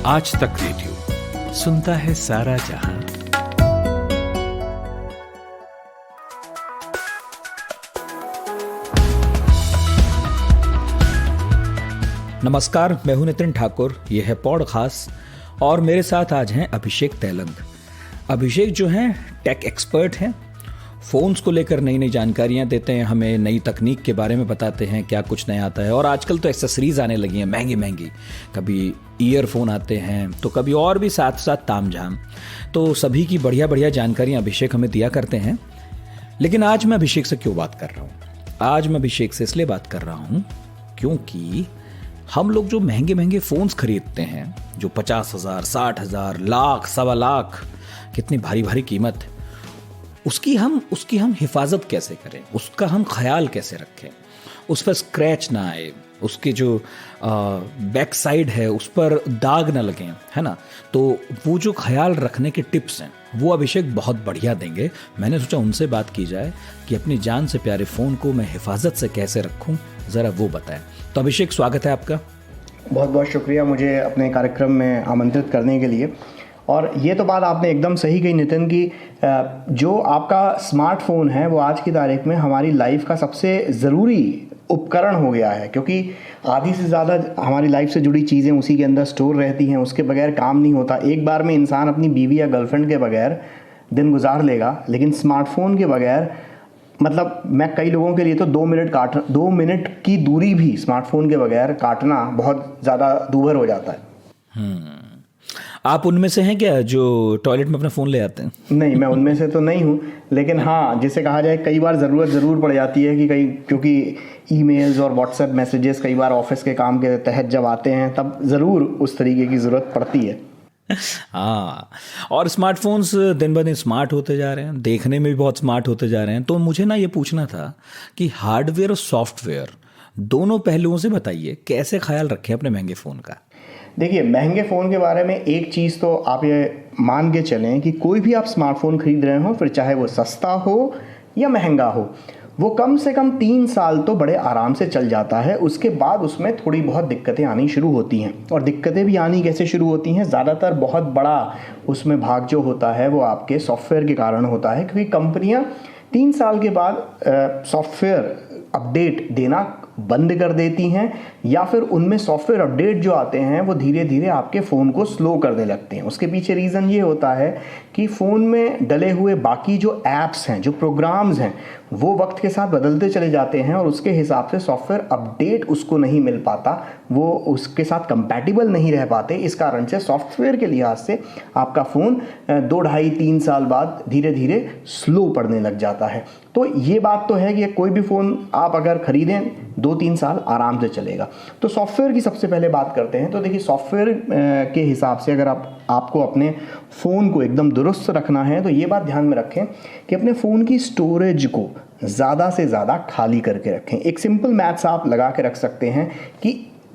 आज तक रेडियो सुनता है सारा जहां। नमस्कार, मैं हूं नितिन ठाकुर। यह है पॉडकास्ट और मेरे साथ आज हैं अभिषेक तेलंग। अभिषेक जो हैं टेक एक्सपर्ट हैं, फ़ोन्स को लेकर नई नई जानकारियां देते हैं, हमें नई तकनीक के बारे में बताते हैं, क्या कुछ नया आता है। और आजकल तो एक्सेसरीज आने लगी हैं महंगी महंगी, कभी ईयरफोन आते हैं तो कभी और भी साथ साथ तामझाम। तो सभी की बढ़िया बढ़िया जानकारियां अभिषेक हमें दिया करते हैं। लेकिन आज मैं अभिषेक से क्यों बात कर रहा हूँ? आज मैं अभिषेक से इसलिए बात कर रहा हूँ क्योंकि हम लोग जो महंगे महंगे फ़ोन्स खरीदते हैं, जो 50,000, 60,000, लाख, सवा लाख, कितनी भारी भारी कीमत, उसकी हम हिफाजत कैसे करें, उसका हम ख्याल कैसे रखें, उस पर स्क्रैच ना आए, उसके जो बैक साइड है उस पर दाग ना लगें, है ना। तो वो जो ख्याल रखने के टिप्स हैं वो अभिषेक बहुत बढ़िया देंगे। मैंने सोचा उनसे बात की जाए कि अपनी जान से प्यारे फ़ोन को मैं हिफाजत से कैसे रखूं, ज़रा वो बताएं। तो अभिषेक, स्वागत है आपका। बहुत बहुत शुक्रिया मुझे अपने कार्यक्रम में आमंत्रित करने के लिए। और ये तो बात आपने एकदम सही कही नितिन की, जो आपका स्मार्टफोन है वो आज की तारीख में हमारी लाइफ का सबसे ज़रूरी उपकरण हो गया है, क्योंकि आधी से ज़्यादा हमारी लाइफ से जुड़ी चीज़ें उसी के अंदर स्टोर रहती हैं। उसके बगैर काम नहीं होता। एक बार में इंसान अपनी बीवी या गर्लफ्रेंड के बगैर दिन गुजार लेगा, लेकिन स्मार्टफोन के बगैर, मतलब मैं कई लोगों के लिए तो 2 मिनट की दूरी भी स्मार्टफोन के बगैर काटना बहुत ज़्यादा दूभर हो जाता है। आप उनमें से हैं क्या जो टॉयलेट में अपना फ़ोन ले आते हैं? नहीं, मैं उनमें से तो नहीं हूँ, लेकिन हाँ, जिसे कहा जाए कई बार ज़रूरत ज़रूर पड़ जाती है कि क्योंकि ईमेल्स और व्हाट्सएप मैसेजेस कई बार ऑफिस के काम के तहत जब आते हैं तब ज़रूर उस तरीके की ज़रूरत पड़ती है। हाँ, और स्मार्टफोन्स दिन ब दिन स्मार्ट होते जा रहे हैं, देखने में भी बहुत स्मार्ट होते जा रहे हैं। तो मुझे ना ये पूछना था कि हार्डवेयर और सॉफ्टवेयर दोनों पहलुओं से बताइए, कैसे ख्याल रखें अपने महंगे फ़ोन का। देखिए, महंगे फ़ोन के बारे में एक चीज़ तो आप ये मान के चलें कि कोई भी आप स्मार्टफोन खरीद रहे हो, फिर चाहे वो सस्ता हो या महंगा हो, वो कम से कम 3 साल तो बड़े आराम से चल जाता है। उसके बाद उसमें थोड़ी बहुत दिक्कतें आनी शुरू होती हैं। और दिक्कतें भी आनी कैसे शुरू होती हैं? ज़्यादातर बहुत बड़ा उसमें भाग जो होता है वो आपके सॉफ्टवेयर के कारण होता है, क्योंकि कंपनियां 3 साल के बाद सॉफ्टवेयर अपडेट देना बंद कर देती हैं, या फिर उनमें सॉफ्टवेयर अपडेट जो आते हैं वो धीरे धीरे आपके फ़ोन को स्लो करने लगते हैं। उसके पीछे रीज़न ये होता है कि फ़ोन में डले हुए बाकी जो ऐप्स हैं, जो प्रोग्राम्स हैं, वो वक्त के साथ बदलते चले जाते हैं और उसके हिसाब से सॉफ्टवेयर अपडेट उसको नहीं मिल पाता, वो उसके साथ कंपैटिबल नहीं रह पाते। इस कारण से सॉफ्टवेयर के लिहाज से आपका फ़ोन 2, 2.5, 3 साल बाद धीरे धीरे स्लो पड़ने लग जाता है। तो ये बात तो है कि कोई भी फ़ोन आप अगर ख़रीदें 2-3 साल आराम से चलेगा। तो सॉफ्टवेयर की सबसे पहले बात करते हैं। तो देखिए, सॉफ्टवेयर के हिसाब से अगर आपको अपने फ़ोन को एकदम दुरुस्त रखना है तो ये बात ध्यान में रखें कि अपने फ़ोन की स्टोरेज को ज़्यादा से ज़्यादा खाली करके रखें। एक सिंपल मैथ्स आप लगा के रख सकते हैं कि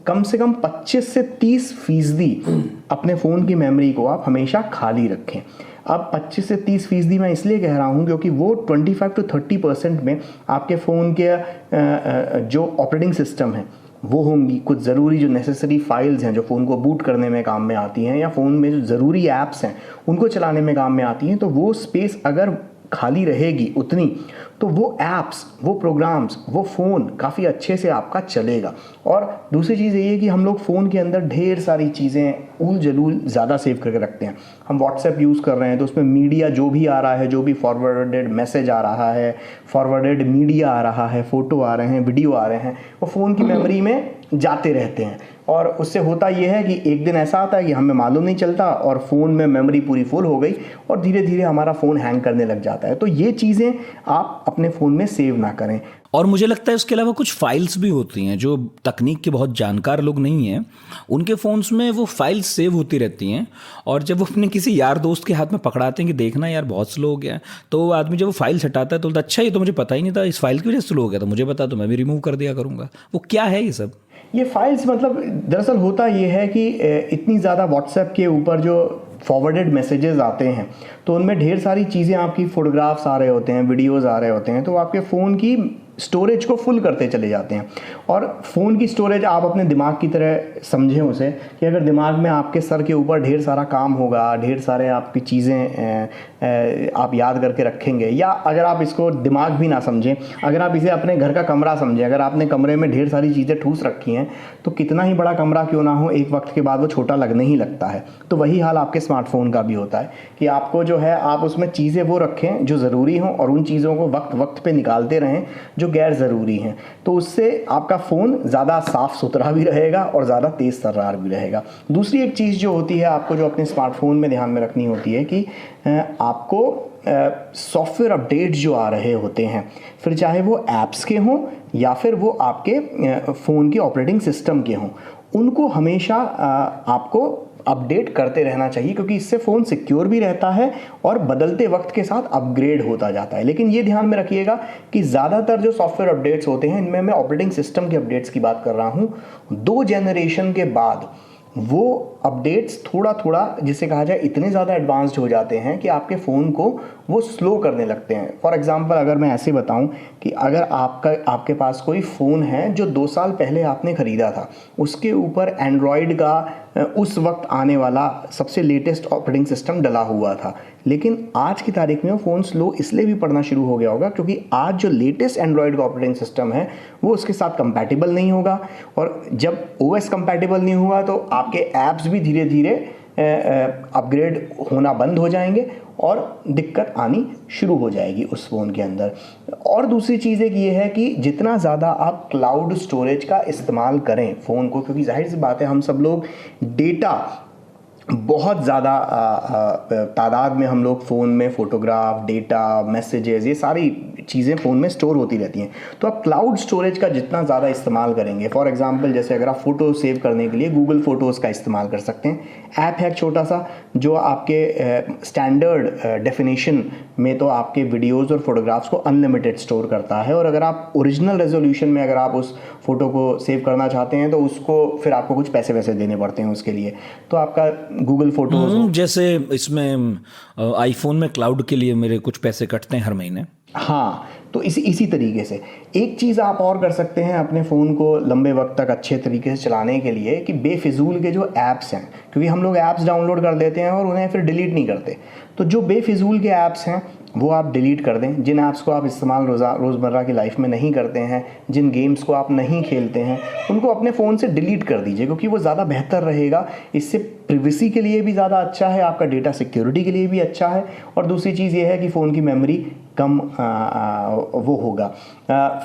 कम से कम 25 से 30% अपने फ़ोन की मेमोरी को आप हमेशा खाली रखें। अब 25 से 30% मैं इसलिए कह रहा हूँ क्योंकि वो 25 to 30% में आपके फ़ोन के जो ऑपरेटिंग सिस्टम है वो होंगी, कुछ ज़रूरी जो नेसेसरी फाइल्स हैं जो फ़ोन को बूट करने में काम में आती हैं, या फ़ोन में जो ज़रूरी ऐप्स हैं उनको चलाने में काम में आती हैं। तो वो स्पेस अगर खाली रहेगी उतनी, तो वो ऐप्स, वो प्रोग्राम्स, वो फ़ोन काफ़ी अच्छे से आपका चलेगा। और दूसरी चीज़ ये है कि हम लोग फ़ोन के अंदर ढेर सारी चीज़ें उल जलूल ज़्यादा सेव करके रखते हैं। हम व्हाट्सएप यूज़ कर रहे हैं तो उसमें मीडिया जो भी आ रहा है, जो भी फॉरवर्डेड मैसेज आ रहा है, फॉरवर्डेड मीडिया आ रहा है, फ़ोटो आ रहे हैं, वीडियो आ रहे हैं, वो फ़ोन की मेमोरी में जाते रहते हैं। और उससे होता यह है कि एक दिन ऐसा आता है कि हमें मालूम नहीं चलता और फ़ोन में मेमोरी पूरी फुल हो गई और धीरे धीरे हमारा फ़ोन हैंग करने लग जाता है। तो ये चीज़ें आप अपने फ़ोन में सेव ना करें। और मुझे लगता है उसके अलावा कुछ फाइल्स भी होती हैं, जो तकनीक के बहुत जानकार लोग नहीं हैं उनके फ़ोन्स में वो फाइल्स सेव होती रहती हैं, और जब वो अपने किसी यार दोस्त के हाथ में पकड़ाते हैं कि देखना यार बहुत स्लो हो गया है, तो वो आदमी जब वो फाइल्स हटाता है तो बोलता अच्छा ये तो मुझे पता ही नहीं था, इस फाइल की वजह से स्लो हो गया, तो मुझे पता तो मैं भी रिमूव कर दिया करूँगा। वो क्या है ये सब? ये फाइल्स मतलब दरअसल होता ये है कि इतनी ज़्यादा व्हाट्सएप के ऊपर जो फॉरवर्डेड मैसेजेस आते हैं तो उनमें ढेर सारी चीज़ें, आपकी फ़ोटोग्राफ्स आ रहे होते हैं, वीडियोस आ रहे होते हैं, तो आपके फ़ोन की स्टोरेज को फुल करते चले जाते हैं। और फ़ोन की स्टोरेज आप अपने दिमाग की तरह समझें उसे, कि अगर दिमाग में आपके सर के ऊपर ढेर सारा काम होगा, ढेर सारे आपकी चीज़ें आप याद करके रखेंगे, या अगर आप इसको दिमाग भी ना समझें, अगर आप इसे अपने घर का कमरा समझें, अगर आपने कमरे में ढेर सारी चीज़ें ठूस रखी हैं तो कितना ही बड़ा कमरा क्यों ना हो, एक वक्त के बाद वो छोटा लगने ही लगता है। तो वही हाल आपके स्मार्टफोन का भी होता है कि आपको जो है आप उसमें चीज़ें वो रखें जो ज़रूरी हों और उन चीज़ों को वक्त वक्त पे निकालते रहें जो गैर ज़रूरी हैं। तो उससे आपका फ़ोन ज़्यादा साफ़ सुथरा भी रहेगा और ज़्यादा तेज़ तर्रार भी रहेगा। दूसरी एक चीज़ जो होती है आपको जो अपने स्मार्टफोन में ध्यान में रखनी होती है कि आपको सॉफ्टवेयर अपडेट जो आ रहे होते हैं, फिर चाहे वो ऐप्स के हों या फिर वो आपके फ़ोन के ऑपरेटिंग सिस्टम के हों, उनको हमेशा आपको अपडेट करते रहना चाहिए, क्योंकि इससे फ़ोन सिक्योर भी रहता है और बदलते वक्त के साथ अपग्रेड होता जाता है। लेकिन ये ध्यान में रखिएगा कि ज़्यादातर जो सॉफ्टवेयर अपडेट्स होते हैं, इनमें मैं ऑपरेटिंग सिस्टम के अपडेट्स की बात कर रहा हूँ, 2 जनरेशन के बाद वो अपडेट्स थोड़ा थोड़ा जिसे कहा जाए इतने ज़्यादा एडवांस्ड हो जाते हैं कि आपके फ़ोन को वो स्लो करने लगते हैं। फॉर एग्जांपल अगर मैं ऐसे बताऊं कि अगर आपके पास कोई फ़ोन है जो 2 साल पहले आपने ख़रीदा था, उसके ऊपर एंड्रॉयड का उस वक्त आने वाला सबसे लेटेस्ट ऑपरेटिंग सिस्टम डला हुआ था, लेकिन आज की तारीख में वो फ़ोन स्लो इसलिए भी पड़ना शुरू हो गया होगा क्योंकि आज जो लेटेस्ट एंड्रॉयड का ऑपरेटिंग सिस्टम है वो उसके साथ कंपैटिबल नहीं होगा, और जब ओएस कंपैटिबल नहीं हुआ तो आपके ऐप्स भी धीरे धीरे अपग्रेड होना बंद हो जाएंगे और दिक्कत आनी शुरू हो जाएगी उस फ़ोन के अंदर। और दूसरी चीज़ एक ये है कि जितना ज़्यादा आप क्लाउड स्टोरेज का इस्तेमाल करें फ़ोन को, क्योंकि जाहिर सी बात है हम सब लोग डेटा बहुत ज़्यादा तादाद में हम लोग फ़ोन में फ़ोटोग्राफ, डेटा, मैसेजेस, ये सारी चीज़ें फ़ोन में स्टोर होती रहती हैं। तो आप क्लाउड स्टोरेज का जितना ज़्यादा इस्तेमाल करेंगे, फॉर एग्जांपल जैसे अगर आप फ़ोटो सेव करने के लिए गूगल फ़ोटोज़ का इस्तेमाल कर सकते हैं। ऐप है एक छोटा सा जो आपके स्टैंडर्ड डेफिनेशन में तो आपके वीडियोज़ और फोटोग्राफ्स को अनलिमिटेड स्टोर करता है, और अगर आप ओरिजिनल रेजोल्यूशन में अगर आप उस फ़ोटो को सेव करना चाहते हैं तो उसको फिर आपको कुछ पैसे वैसे देने पड़ते हैं उसके लिए। तो आपका गूगल फोटोज जैसे इसमें आईफोन में क्लाउड के लिए मेरे कुछ पैसे कटते हैं हर महीने। हाँ, तो इसी तरीके से एक चीज़ आप और कर सकते हैं अपने फ़ोन को लंबे वक्त तक अच्छे तरीके से चलाने के लिए कि बेफिजूल के जो ऐप्स हैं, क्योंकि हम लोग ऐप्स डाउनलोड कर देते हैं और उन्हें फिर डिलीट नहीं करते, तो जो बेफिजूल के ऐप्स हैं वो आप डिलीट कर दें। जिन ऐप्स को आप इस्तेमाल रोज़मर्रा की लाइफ में नहीं करते हैं, जिन गेम्स को आप नहीं खेलते हैं, उनको अपने फ़ोन से डिलीट कर दीजिए, क्योंकि वो ज़्यादा बेहतर रहेगा। इससे प्रिवेसी के लिए भी ज़्यादा अच्छा है, आपका डेटा सिक्योरिटी के लिए भी अच्छा है, और दूसरी चीज़ ये है कि फ़ोन की मेमोरी कम वो होगा,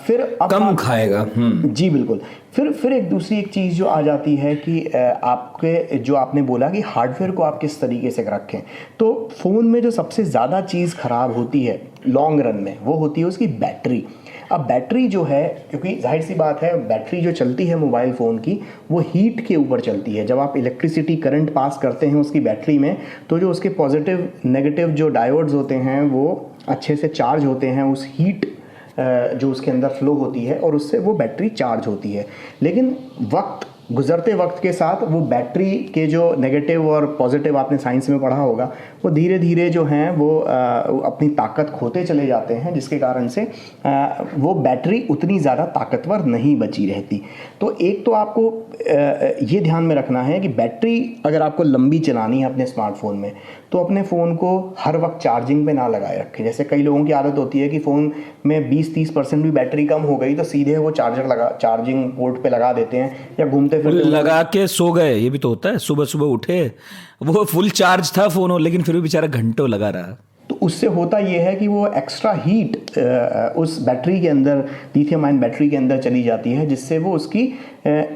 फिर कम खाएगा। जी बिल्कुल। फिर एक दूसरी एक चीज़ जो आ जाती है कि आपके जो आपने बोला कि हार्डवेयर को आप किस तरीके से रखें, तो फ़ोन में जो सबसे ज़्यादा चीज़ ख़राब होती है लॉन्ग रन में वो होती है उसकी बैटरी। अब बैटरी जो है, क्योंकि जाहिर सी बात है बैटरी जो चलती है मोबाइल फ़ोन की वो हीट के ऊपर चलती है। जब आप इलेक्ट्रिसिटी करंट पास करते हैं उसकी बैटरी में, तो जो उसके पॉजिटिव नेगेटिव जो डायोड्स होते हैं वो अच्छे से चार्ज होते हैं उस हीट जो उसके अंदर फ्लो होती है, और उससे वो बैटरी चार्ज होती है। लेकिन गुज़रते वक्त के साथ वो बैटरी के जो नेगेटिव और पॉजिटिव आपने साइंस में पढ़ा होगा वो धीरे धीरे जो हैं वो अपनी ताकत खोते चले जाते हैं, जिसके कारण से वो बैटरी उतनी ज़्यादा ताकतवर नहीं बची रहती। तो एक तो आपको ये ध्यान में रखना है कि बैटरी अगर आपको लंबी चलानी है अपने स्मार्टफोन में, तो अपने फ़ोन को हर वक्त चार्जिंग पे ना लगाए रखें। जैसे कई लोगों की आदत होती है कि फ़ोन में 20-30% भी बैटरी कम हो गई तो सीधे वो चार्जिंग पोर्ट पे लगा देते हैं, या घूमते फिरते लगा के सो गए। ये भी तो होता है, सुबह सुबह उठे वो फुल चार्ज था फ़ोन, लेकिन फिर भी बेचारा घंटों लगा रहा। तो उससे होता ये है कि वो एक्स्ट्रा हीट उस बैटरी के अंदर, लिथियम आयन बैटरी के अंदर चली जाती है, जिससे वो उसकी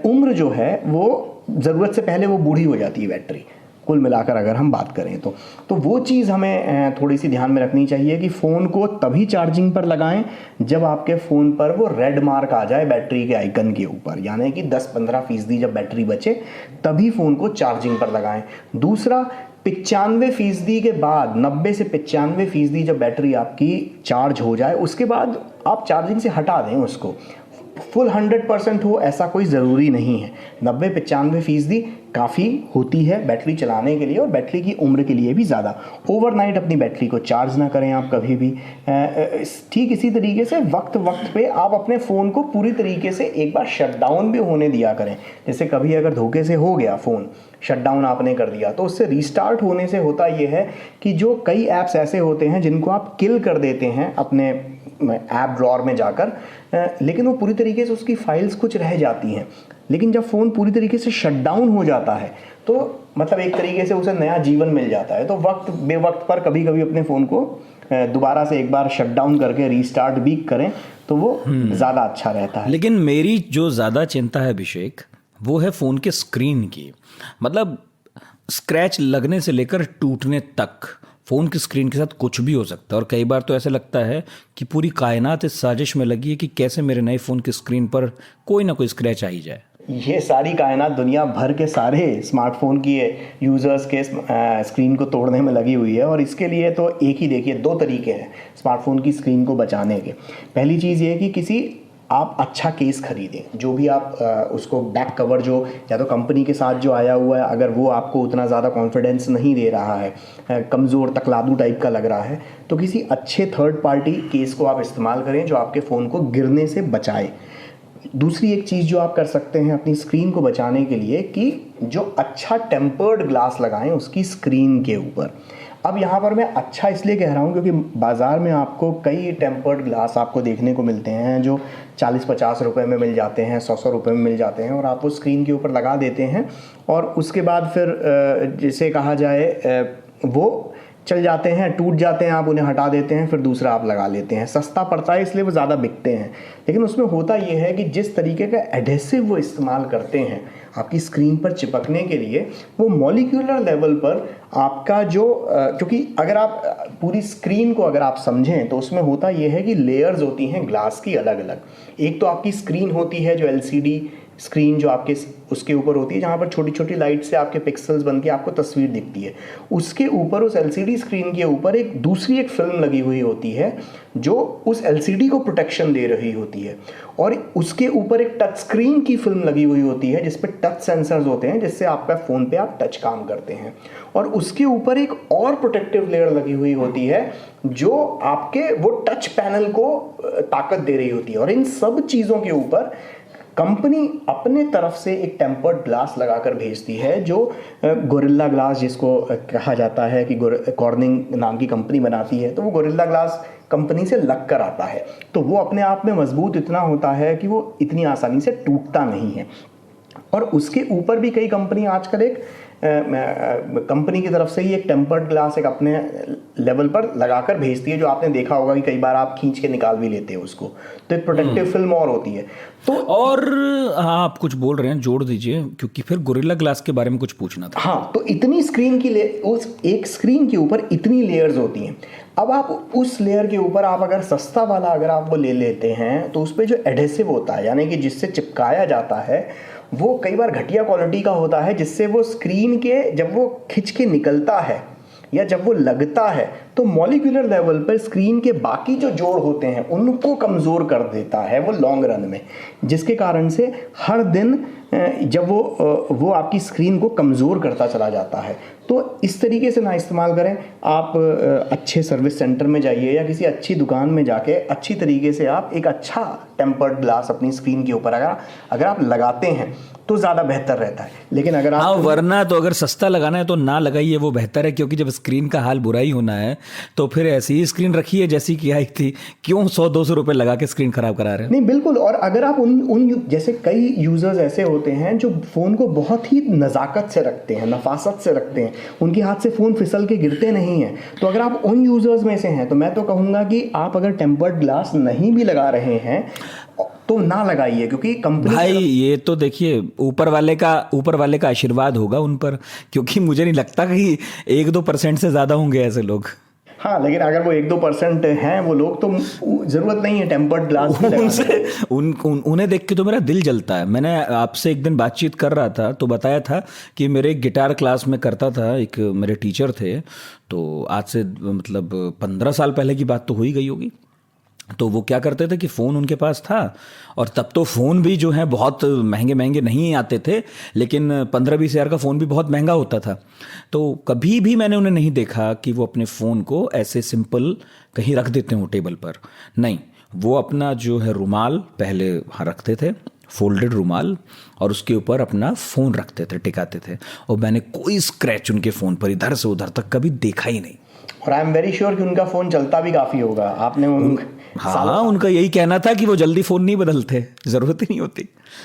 उम्र जो है वो ज़रूरत से पहले वो बूढ़ी हो जाती है बैटरी, कुल मिलाकर अगर हम बात करें तो वो चीज़ हमें थोड़ी सी ध्यान में रखनी चाहिए कि फ़ोन को तभी चार्जिंग पर लगाएं जब आपके फ़ोन पर वो रेड मार्क आ जाए बैटरी के आइकन के ऊपर, यानी कि 10-15% जब बैटरी बचे तभी फ़ोन को चार्जिंग पर लगाएं। दूसरा, 95% के बाद, 90 से 95% जब बैटरी आपकी चार्ज हो जाए उसके बाद आप चार्जिंग से हटा दें उसको। फुल 100% हो ऐसा कोई ज़रूरी नहीं है, 90-95% काफ़ी होती है बैटरी चलाने के लिए और बैटरी की उम्र के लिए भी ज़्यादा। ओवरनाइट अपनी बैटरी को चार्ज ना करें आप कभी भी। ठीक इसी तरीके से वक्त वक्त पे आप अपने फ़ोन को पूरी तरीके से एक बार शट डाउन भी होने दिया करें। जैसे कभी अगर धोखे से हो गया फ़ोन, शट डाउन आपने कर दिया, तो उससे रीस्टार्ट होने से होता ये है कि जो कई ऐप्स ऐसे होते हैं जिनको आप किल कर देते हैं अपने ऐप ड्रॉअर में जाकर, लेकिन वो पूरी तरीके से उसकी फाइल्स कुछ रह जाती हैं। लेकिन जब फ़ोन पूरी तरीके से शट डाउन हो जाता है तो मतलब एक तरीके से उसे नया जीवन मिल जाता है। तो वक्त बेवक्त पर कभी कभी अपने फ़ोन को दोबारा से एक बार शट डाउन करके रीस्टार्ट भी करें तो वो ज़्यादा अच्छा रहता है। लेकिन मेरी जो ज़्यादा चिंता है अभिषेक, वो है फ़ोन के स्क्रीन की। मतलब स्क्रैच लगने से लेकर टूटने तक फ़ोन की स्क्रीन के साथ कुछ भी हो सकता है। और कई बार तो ऐसा लगता है कि पूरी कायनात इस साजिश में लगी है कि कैसे मेरे नए फ़ोन की स्क्रीन पर कोई ना कोई स्क्रैच आ ही जाए। ये सारी कायनात दुनिया भर के सारे स्मार्टफोन की यूज़र्स के स्क्रीन को तोड़ने में लगी हुई है। और इसके लिए तो एक ही देखिए, दो तरीके हैं स्मार्टफोन की स्क्रीन को बचाने के। पहली चीज़ ये है कि किसी आप अच्छा केस खरीदें, जो भी आप उसको बैक कवर जो या तो कंपनी के साथ जो आया हुआ है, अगर वो आपको उतना ज़्यादा कॉन्फिडेंस नहीं दे रहा है, कमज़ोर तकलादू टाइप का लग रहा है, तो किसी अच्छे थर्ड पार्टी केस को आप इस्तेमाल करें जो आपके फ़ोन को गिरने से बचाए। दूसरी एक चीज़ जो आप कर सकते हैं अपनी स्क्रीन को बचाने के लिए कि जो अच्छा टेम्पर्ड ग्लास लगाएं उसकी स्क्रीन के ऊपर। अब यहाँ पर मैं अच्छा इसलिए कह रहा हूँ क्योंकि बाज़ार में आपको कई टेम्पर्ड ग्लास आपको देखने को मिलते हैं जो 40-50 रुपए में मिल जाते हैं, 100 रुपए में मिल जाते हैं, और आप वो स्क्रीन के ऊपर लगा देते हैं और उसके बाद फिर जिसे कहा जाए वो चल जाते हैं, टूट जाते हैं, आप उन्हें हटा देते हैं, फिर दूसरा आप लगा लेते हैं। सस्ता पड़ता है इसलिए वो ज़्यादा बिकते हैं। लेकिन उसमें होता ये है कि जिस तरीके का एडेसिव वो इस्तेमाल करते हैं आपकी स्क्रीन पर चिपकने के लिए, वो मॉलिक्यूलर लेवल पर आपका जो क्योंकि अगर आप पूरी स्क्रीन को अगर आप समझें तो उसमें होता ये है कि लेयर्स होती हैं ग्लास की अलग अलग। एक तो आपकी स्क्रीन होती है जो LCD स्क्रीन जो आपके उसके ऊपर होती है, जहाँ पर छोटी छोटी लाइट से आपके पिक्सल्स बन के आपको तस्वीर दिखती है। उसके ऊपर उस LCD स्क्रीन के ऊपर एक दूसरी एक फिल्म लगी हुई होती है जो उस LCD को प्रोटेक्शन दे रही होती है, और उसके ऊपर एक टच स्क्रीन की फिल्म लगी हुई होती है जिस पे टच सेंसर्स होते हैं जिससे आपका फ़ोन पे आप टच काम करते हैं, और उसके ऊपर एक और प्रोटेक्टिव लेयर लगी हुई होती है जो आपके वो टच पैनल को ताकत दे रही होती है। और इन सब चीज़ों के ऊपर कंपनी अपने तरफ से एक टेम्पर्ड ग्लास लगाकर भेजती है जो गोरिल्ला ग्लास जिसको कहा जाता है कि कॉर्निंग नाम की कंपनी बनाती है, तो वो गोरिल्ला ग्लास कंपनी से लग कर आता है। तो वो अपने आप में मजबूत इतना होता है कि वो इतनी आसानी से टूटता नहीं है। और उसके ऊपर भी कई कंपनी आजकल एक कंपनी की तरफ से ही एक टेम्पर्ड ग्लास एक अपने लेवल पर लगाकर भेजती है, जो आपने देखा होगा कि कई बार आप खींच के निकाल भी लेते हो उसको, तो एक प्रोटेक्टिव फिल्म और होती है। तो और हाँ, आप कुछ बोल रहे हैं, जोड़ दीजिए, क्योंकि फिर गोरिल्ला ग्लास के बारे में कुछ पूछना था। हाँ, तो इतनी स्क्रीन की उस एक स्क्रीन के ऊपर इतनी लेयर्स होती हैं। अब आप उस लेयर के ऊपर आप अगर सस्ता वाला अगर आप वो ले लेते हैं तो उस पर जो एडेसिव होता है यानी कि जिससे चिपकाया जाता है वो कई बार घटिया क्वालिटी का होता है, जिससे वो स्क्रीन के जब वो खिंच के निकलता है या जब वो लगता है तो मॉलिक्यूलर लेवल पर स्क्रीन के बाकी जो जोड़ होते हैं उनको कमज़ोर कर देता है वो लॉन्ग रन में, जिसके कारण से हर दिन जब वो आपकी स्क्रीन को कमज़ोर करता चला जाता है। तो इस तरीके से ना इस्तेमाल करें। आप अच्छे सर्विस सेंटर में जाइए या किसी अच्छी दुकान में जाके अच्छी तरीके से आप एक अच्छा टेम्पर्ड ग्लास अपनी स्क्रीन के ऊपर अगर आप लगाते हैं तो ज़्यादा बेहतर रहता है। लेकिन अगर आप वरना तो अगर सस्ता लगाना है तो ना लगाइए, वो बेहतर है, क्योंकि जब स्क्रीन का हाल बुरा ही होना है तो फिर ऐसी ही स्क्रीन रखिए जैसी कि आई थी। क्यों 100-200 रुपए लगा के स्क्रीन खराब करा रहे हैं? नहीं, बिल्कुल। और अगर आप उन जैसे कई यूज़र्स ऐसे होते हैं जो फ़ोन को बहुत ही नज़ाकत से रखते हैं, नफासत से रखते हैं, उनके हाथ से फ़ोन फिसल के गिरते नहीं हैं। तो अगर आप उन यूज़र्स में से हैं तो मैं तो कहूँगा कि आप अगर टेम्पर्ड ग्लास नहीं भी लगा रहे हैं तो ना लगाइए, क्योंकि कंपनी भाई ये तो देखिए ऊपर वाले का आशीर्वाद होगा उन पर, क्योंकि मुझे नहीं लगता कि 1-2% से ज़्यादा होंगे ऐसे लोग। हाँ, लेकिन अगर वो 1-2% हैं वो लोग तो ज़रूरत नहीं है टेम्पर्ड ग्लास उन्हें देख के तो मेरा दिल जलता है। मैंने आपसे एक दिन बातचीत कर रहा था तो बताया था कि मेरे गिटार क्लास में करता था, एक मेरे टीचर थे, तो आज से मतलब 15 साल पहले की बात तो हो ही गई होगी। तो वो क्या करते थे कि फ़ोन उनके पास था, और तब तो फ़ोन भी जो है बहुत महंगे महंगे नहीं आते थे, लेकिन 15-20 हज़ार का फ़ोन भी बहुत महंगा होता था। तो कभी भी मैंने उन्हें नहीं देखा कि वो अपने फ़ोन को ऐसे सिंपल कहीं रख देते हो टेबल पर, नहीं, वो अपना जो है रुमाल पहले रखते थे, फोल्डेड रुमाल, और उसके ऊपर अपना फ़ोन रखते थे, टिकाते थे, और मैंने कोई स्क्रैच उनके फ़ोन पर इधर से उधर तक कभी देखा ही नहीं। और आई एम वेरी श्योर कि उनका फ़ोन चलता भी काफ़ी होगा। आपने हाँ, उनका यही कहना था कि वो जल्दी फ़ोन नहीं बदलते, ज़रूरत ही नहीं होती।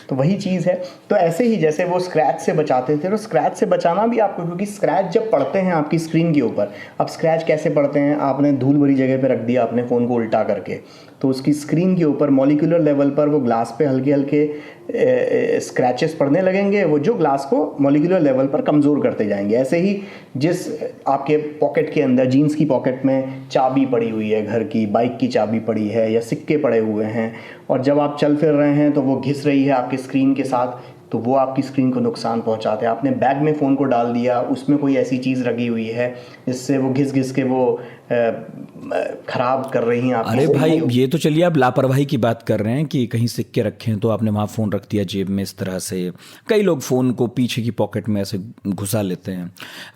तो वही चीज़ है। तो ऐसे ही जैसे वो स्क्रैच से बचाते थे, तो स्क्रैच से बचाना भी आपको, क्योंकि स्क्रैच जब पड़ते हैं आपकी स्क्रीन के ऊपर, अब स्क्रैच कैसे पड़ते हैं, आपने धूल भरी जगह पे रख दिया अपने फ़ोन को उल्टा करके, तो उसकी स्क्रीन के ऊपर मॉलिक्यूलर लेवल पर वो ग्लास पे हल्के हल्के स्क्रैचेस पड़ने लगेंगे, वो जो ग्लास को मॉलिक्यूलर लेवल पर कमज़ोर करते जाएंगे। ऐसे ही जिस आपके पॉकेट के अंदर, जीन्स की पॉकेट में चाबी पड़ी हुई है, घर की, बाइक की चाबी पड़ी है, या सिक्के पड़े हुए हैं, और जब आप चल फिर रहे हैं तो वो घिस रही है आपकी स्क्रीन के साथ, तो वो आपकी स्क्रीन को नुकसान पहुंचाते हैं। आपने बैग में फ़ोन को डाल दिया, उसमें कोई ऐसी चीज़ लगी हुई है जिससे वो घिस घिस के वो ख़राब कर रही हैं आपकी। अरे भाई, ये तो चलिए आप लापरवाही की बात कर रहे हैं कि कहीं सिक्के रखे हैं तो आपने वहाँ फ़ोन रख दिया जेब में इस तरह से। कई लोग फ़ोन को पीछे की पॉकेट में ऐसे घुसा लेते हैं,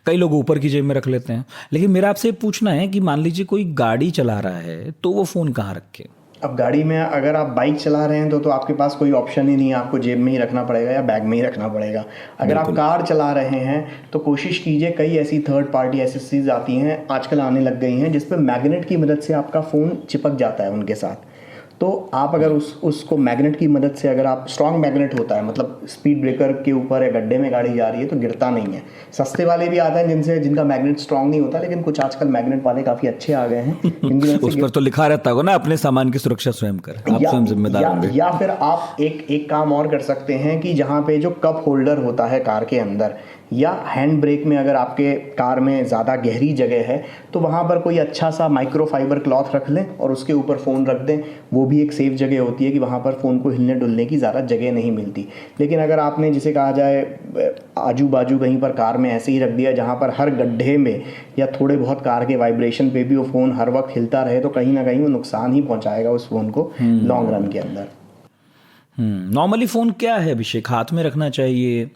कई लोग ऊपर की जेब में रख लेते हैं। लेकिन मेरा आपसे पूछना है कि मान लीजिए कोई गाड़ी चला रहा है तो वो फ़ोन कहाँ रखे? अब गाड़ी में अगर आप बाइक चला रहे हैं तो आपके पास कोई ऑप्शन ही नहीं है, आपको जेब में ही रखना पड़ेगा या बैग में ही रखना पड़ेगा। अगर आप कार चला रहे हैं तो कोशिश कीजिए, कई ऐसी थर्ड पार्टी एसेसरीज आती हैं, आजकल आने लग गई हैं, जिस पे मैग्नेट की मदद से आपका फ़ोन चिपक जाता है उनके साथ। तो आप अगर उसको मैग्नेट की मदद से, अगर आप स्ट्रॉन्ग मैग्नेट होता है, मतलब स्पीड ब्रेकर के ऊपर या गड्ढे में गाड़ी जा रही है तो गिरता नहीं है। सस्ते वाले भी आते हैं जिनका मैग्नेट स्ट्रॉन्ग नहीं होता, लेकिन कुछ आजकल मैग्नेट वाले काफ़ी अच्छे आ गए हैं। उस पर तो लिखा रहता होगा ना, अपने सामान की सुरक्षा स्वयं कर, आप स्वयं जिम्मेदार होंगे। या फिर आप एक काम और कर सकते हैं कि जहाँ पे जो कप होल्डर होता है कार के अंदर, या हैंड ब्रेक में, अगर आपके कार में ज़्यादा गहरी जगह है तो वहाँ पर कोई अच्छा सा माइक्रोफाइबर क्लॉथ रख लें और उसके ऊपर फ़ोन रख दें। वो भी एक सेफ जगह होती है कि वहाँ पर फ़ोन को हिलने डुलने की ज़्यादा जगह नहीं मिलती। लेकिन अगर आपने, जिसे कहा जाए, आजू बाजू कहीं पर कार में ऐसे ही रख दिया जहाँ पर हर गड्ढे में या थोड़े बहुत कार के वाइब्रेशन पे भी वो फ़ोन हर वक्त हिलता रहे, तो कहीं ना कहीं वो नुकसान ही पहुँचाएगा उस फ़ोन को लॉन्ग रन के अंदर। नॉर्मली फ़ोन क्या है अभिषेक, हाथ में रखना चाहिए?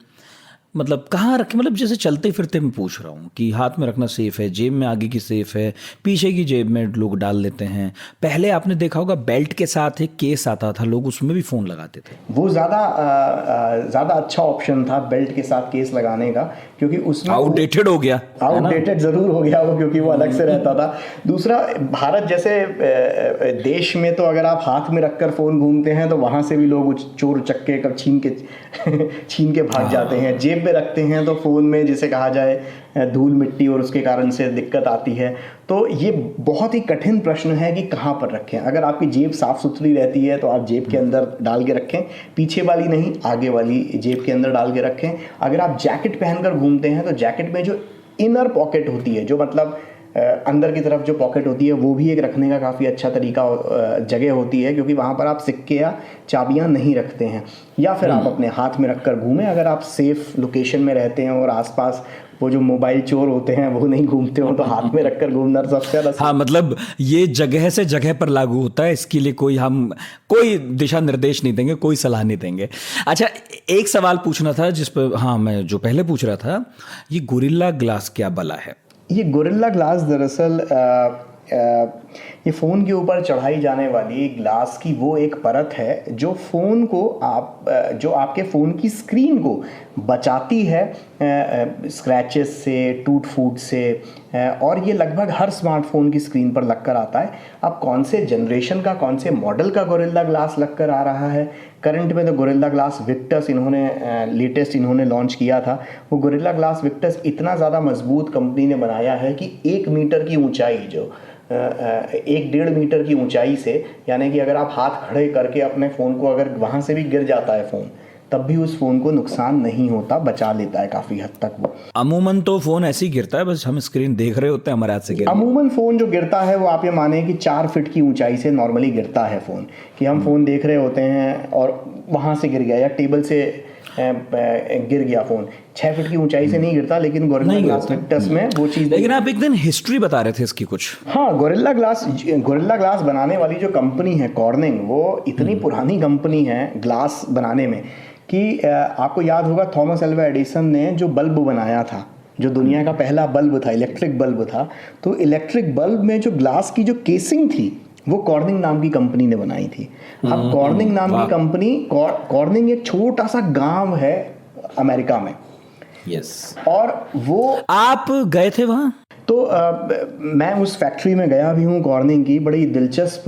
मतलब कहाँ रखें? मतलब जैसे चलते फिरते मैं पूछ रहा हूँ कि हाथ में रखना सेफ है, जेब में आगे की सेफ है, पीछे की जेब में लोग डाल लेते हैं। पहले आपने देखा होगा बेल्ट के साथ एक केस आता था, लोग उसमें भी फ़ोन लगाते थे। वो ज़्यादा अच्छा ऑप्शन था बेल्ट के साथ केस लगाने का, क्योंकि उसमें आउटडेटेड हो गया, आउटडेटेड ज़रूर हो गया वो, क्योंकि वो अलग से रहता था। दूसरा, भारत जैसे देश में तो अगर आप हाथ में रखकर फ़ोन घूमते हैं तो वहाँ से भी लोग चोर चक्के कब छीन के भाग जाते हैं। जेब में रखते हैं तो फ़ोन में, जिसे कहा जाए, धूल मिट्टी और उसके कारण से दिक्कत आती है। तो ये बहुत ही कठिन प्रश्न है कि कहाँ पर रखें। अगर आपकी जेब साफ़ सुथरी रहती है तो आप जेब के अंदर डाल के रखें, पीछे वाली नहीं, आगे वाली जेब के अंदर डाल के रखें। अगर आप जैकेट पहनकर घूमते हैं तो जैकेट में जो इनर पॉकेट होती है, जो मतलब अंदर की तरफ जो पॉकेट होती है, वो भी एक रखने का काफ़ी अच्छा तरीका जगह होती है, क्योंकि वहाँ पर आप सिक्के या चाबियाँ नहीं रखते हैं। या फिर आप अपने हाथ में रखकर घूमें, अगर आप सेफ लोकेशन में रहते हैं और आसपास वो जो मोबाइल चोर होते हैं वो नहीं घूमते हो, तो हाथ में रखकर घूमना सबसे ज़्यादा। हाँ, मतलब ये जगह से जगह पर लागू होता है, इसके लिए हम कोई दिशा निर्देश नहीं देंगे, कोई सलाह नहीं देंगे। अच्छा, एक सवाल पूछना था जिस पर, हाँ, मैं जो पहले पूछ रहा था, ये गोरिल्ला ग्लास क्या बला है? ये गोरिल्ला ग्लास दरअसल ये फ़ोन के ऊपर चढ़ाई जाने वाली ग्लास की वो एक परत है जो फ़ोन को जो आपके फ़ोन की स्क्रीन को बचाती है स्क्रैचेस से, टूट फूट से, और ये लगभग हर स्मार्टफोन की स्क्रीन पर लगकर आता है। अब कौन से जनरेशन का, कौन से मॉडल का गोरिल्ला ग्लास लगकर आ रहा है, करंट में तो गोरिल्ला ग्लास विक्टस लेटेस्ट इन्होंने लॉन्च किया था। वो गोरिल्ला ग्लास विक्टस इतना ज़्यादा मजबूत कंपनी ने बनाया है कि 1 मीटर की ऊंचाई, जो 1-1.5 मीटर की ऊंचाई से, यानी कि अगर आप हाथ खड़े करके अपने फ़ोन को, अगर वहाँ से भी गिर जाता है फ़ोन, तब भी उस फ़ोन को नुकसान नहीं होता, बचा लेता है काफ़ी हद तक वो। अमूमन तो फ़ोन ऐसे ही गिरता है, बस हम स्क्रीन देख रहे होते हैं, हमारे हाथ से गिर। अमूमन फ़ोन जो गिरता है वो आप ये माने कि 4 फीट की ऊंचाई से नॉर्मली गिरता है फ़ोन, कि हम फ़ोन देख रहे होते हैं और वहाँ से गिर गया, या टेबल से गिर गया फ़ोन। 6 फीट की ऊंचाई से नहीं गिरता, लेकिन गोरिल्ला ग्लास विक्टस में वो चीज़। लेकिन आप एक दिन हिस्ट्री बता रहे थे इसकी कुछ। हाँ, गोरिल्ला ग्लास बनाने वाली जो कंपनी है कॉर्निंग, वो इतनी पुरानी कंपनी है ग्लास बनाने में कि आपको याद होगा थॉमस एल्वा एडिसन ने जो बल्ब बनाया था, जो दुनिया का पहला बल्ब था, इलेक्ट्रिक बल्ब था, तो इलेक्ट्रिक बल्ब में जो ग्लास की जो केसिंग थी वो कॉर्निंग नाम की कंपनी ने बनाई थी। अब कॉर्निंग नाम की कंपनी, कॉर्निंग एक छोटा सा गांव है अमेरिका में। यस। और वो आप गए थे वहां? तो मैं उस फैक्ट्री में गया भी हूँ। कॉर्निंग की बड़ी दिलचस्प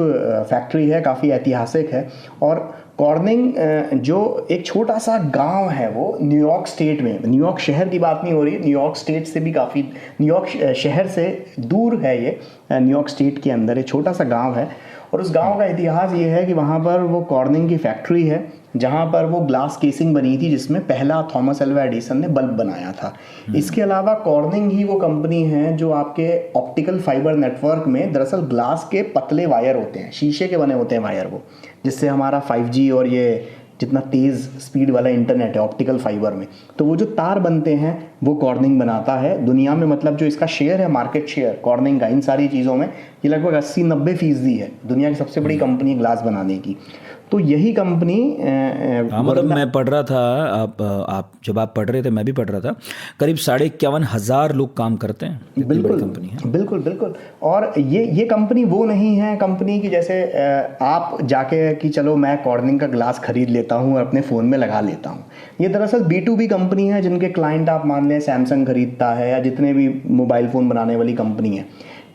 फैक्ट्री है, काफ़ी ऐतिहासिक है। और कॉर्निंग जो एक छोटा सा गांव है वो न्यूयॉर्क स्टेट में, न्यूयॉर्क शहर की बात नहीं हो रही, न्यूयॉर्क स्टेट से भी काफ़ी, न्यूयॉर्क शहर से दूर है ये, न्यूयॉर्क स्टेट के अंदर एक छोटा सा गांव है। और उस गांव का इतिहास ये है कि वहाँ पर वो कॉर्निंग की फैक्ट्री है जहाँ पर वो ग्लास केसिंग बनी थी जिसमें पहला थॉमस एल्वा एडिसन ने बल्ब बनाया था। इसके अलावा कॉर्निंग ही वो कंपनी है जो आपके ऑप्टिकल फाइबर नेटवर्क में, दरअसल ग्लास के पतले वायर होते हैं, शीशे के बने होते हैं वायर वो, जिससे हमारा 5G और ये जितना तेज़ स्पीड वाला इंटरनेट है ऑप्टिकल फाइबर में, तो वो जो तार बनते हैं वो कॉर्निंग बनाता है। दुनिया में मतलब जो इसका शेयर है, मार्केट शेयर कॉर्निंग का इन सारी चीज़ों में, ये लगभग 80-90% है। दुनिया की सबसे बड़ी कंपनी ग्लास बनाने की। तो यही कंपनी मतलब मैं पढ़ रहा था, आप जब आप पढ़ रहे थे मैं भी पढ़ रहा था, करीब 51,500 लोग काम करते हैं। बिल्कुल कंपनी है। बिल्कुल बिल्कुल। और ये कंपनी वो नहीं है कंपनी की जैसे आप जाके कि चलो मैं कॉर्निंग का ग्लास खरीद लेता हूँ और अपने फ़ोन में लगा लेता हूँ। ये दरअसल B2B कंपनी है जिनके क्लाइंट आप मान लें सैमसंग खरीदता है या जितने भी मोबाइल फ़ोन बनाने वाली कंपनी है।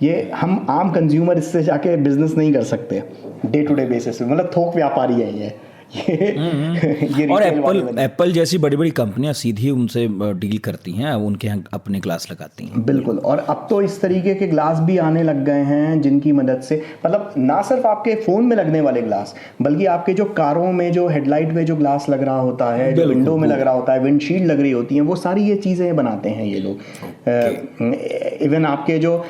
ये हम आम कंज्यूमर इससे जाके बिजनेस नहीं कर सकते डे टू डे बेसिस पे, मतलब थोक व्यापारी है ये और एप्पल जैसी बड़ी बड़ी कंपनियां सीधी उनसे डील करती हैं, उनके यहाँ अपने ग्लास लगाती हैं। बिल्कुल। और अब तो इस तरीके के ग्लास भी आने लग गए हैं जिनकी मदद से, मतलब ना सिर्फ आपके फ़ोन में लगने वाले ग्लास, बल्कि आपके जो कारों में जो हेडलाइट में जो ग्लास लग रहा होता है, जो विंडो में लग रहा होता है, विंडशील्ड लग रही होती है, वो सारी ये चीज़ें बनाते हैं ये लोग। इवन आपके जो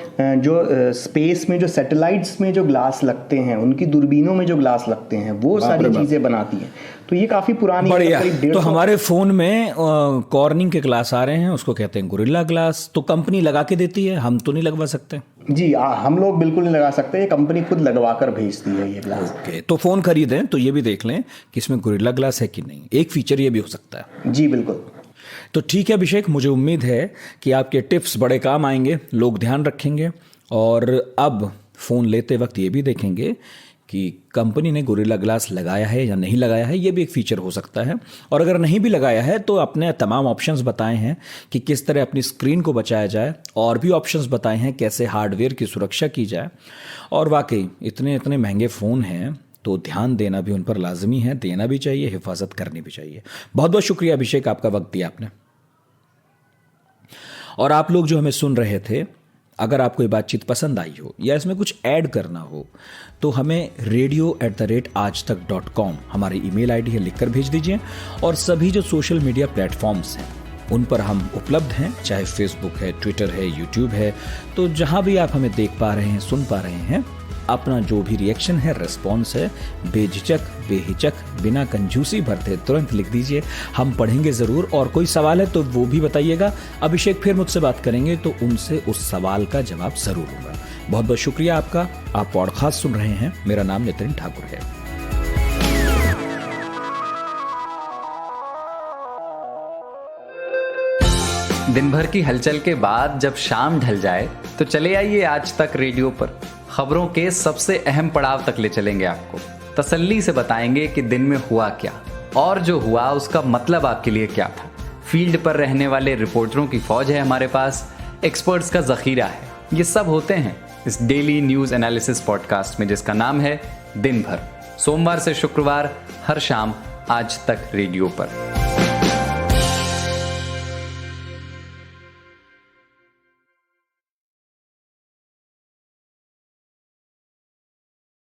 स्पेस में जो सैटेलाइट्स में जो ग्लास लगते हैं, उनकी दूरबीनों में जो ग्लास लगते हैं, वो सारी चीज़ें बनाती हैं। तो ये काफ़ी पुरानी है। तो हमारे फ़ोन में कॉर्निंग के ग्लास आ रहे हैं, उसको कहते हैं गोरिल्ला ग्लास। तो कंपनी लगा के देती है, हम तो नहीं लगवा सकते। जी हम लोग बिल्कुल नहीं लगा सकते, ये कंपनी खुद लगवा कर भेजती है ये ग्लास। तो फ़ोन खरीदें तो ये भी देख लें कि इसमें गोरिल्ला ग्लास है कि नहीं। एक फीचर ये भी हो सकता है। जी बिल्कुल। तो ठीक है अभिषेक, मुझे उम्मीद है कि आपके टिप्स बड़े काम आएंगे, लोग ध्यान रखेंगे और अब फ़ोन लेते वक्त ये भी देखेंगे कि कंपनी ने गोरिल्ला ग्लास लगाया है या नहीं लगाया है। ये भी एक फीचर हो सकता है। और अगर नहीं भी लगाया है तो अपने तमाम ऑप्शंस बताए हैं कि किस तरह अपनी स्क्रीन को बचाया जाए, और भी ऑप्शंस बताए हैं कैसे हार्डवेयर की सुरक्षा की जाए। और वाकई इतने महंगे फ़ोन हैं तो ध्यान देना भी उन पर लाजमी है, देना भी चाहिए, हिफाजत करनी भी चाहिए। बहुत बहुत शुक्रिया अभिषेक, आपका वक्त दिया आपने। और आप लोग जो हमें सुन रहे थे, अगर आपको ये बातचीत पसंद आई हो या इसमें कुछ ऐड करना हो तो हमें radio@aajtak.com हमारी ईमेल आईडी है, लिखकर भेज दीजिए। और सभी जो सोशल मीडिया प्लेटफॉर्म्स हैं उन पर हम उपलब्ध हैं, चाहे फेसबुक है, ट्विटर है, यूट्यूब है। तो जहां भी आप हमें देख पा रहे हैं, सुन पा रहे हैं, अपना जो भी रिएक्शन है, रिस्पॉन्स है, बेझिझक बेहिचक बिना कंजूसी भरते तुरंत लिख दीजिए, हम पढ़ेंगे ज़रूर। और कोई सवाल है तो वो भी बताइएगा। अभिषेक फिर मुझसे बात करेंगे तो उनसे उस सवाल का जवाब ज़रूर होगा। बहुत बहुत शुक्रिया आपका। आप पॉडकास्ट सुन रहे हैं, मेरा नाम नितिन ठाकुर है। दिन भर की हलचल के बाद जब शाम ढल जाए तो चले आइए आज तक रेडियो पर। खबरों के सबसे अहम पड़ाव तक ले चलेंगे आपको, तसल्ली से बताएंगे कि दिन में हुआ क्या और जो हुआ उसका मतलब आपके लिए क्या था। फील्ड पर रहने वाले रिपोर्टरों की फौज है हमारे पास, एक्सपर्ट्स का जखीरा है। ये सब होते हैं इस डेली न्यूज एनालिसिस पॉडकास्ट में जिसका नाम है दिन भर, सोमवार से शुक्रवार हर शाम आज तक रेडियो पर।